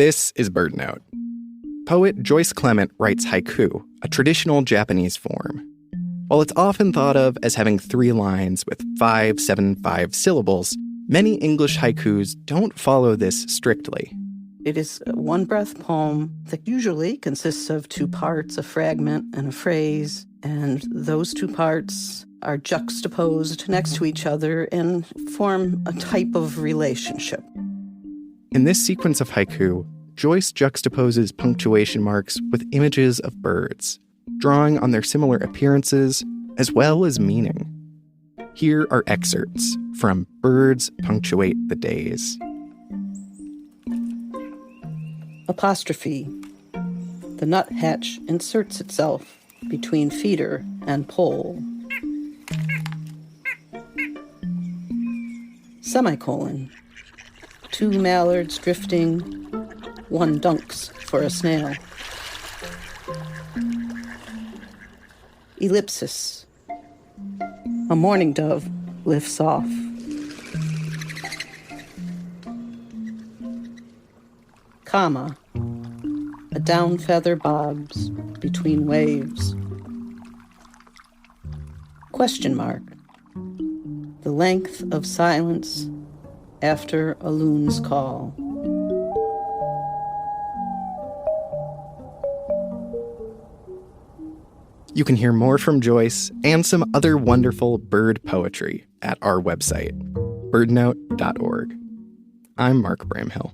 This is BirdNote. Poet Joyce Clement writes haiku, a traditional Japanese form. While it's often thought of as having 3 lines with 5-7-5 syllables, many English haikus don't follow this strictly. It is a one-breath poem that usually consists of 2 parts, a fragment and a phrase, and those 2 parts are juxtaposed next to each other and form a type of relationship. In this sequence of haiku, Joyce juxtaposes punctuation marks with images of birds, drawing on their similar appearances as well as meaning. Here are excerpts from Birds Punctuate the Days. Apostrophe. The nuthatch inserts itself between feeder and pole. Semicolon. 2 mallards drifting, 1 dunks for a snail. Ellipsis. A mourning dove lifts off. Comma. A down feather bobs between waves. Question mark. The length of silence after a loon's call. You can hear more from Joyce and some other wonderful bird poetry at our website, birdnote.org. I'm Mark Bramhill.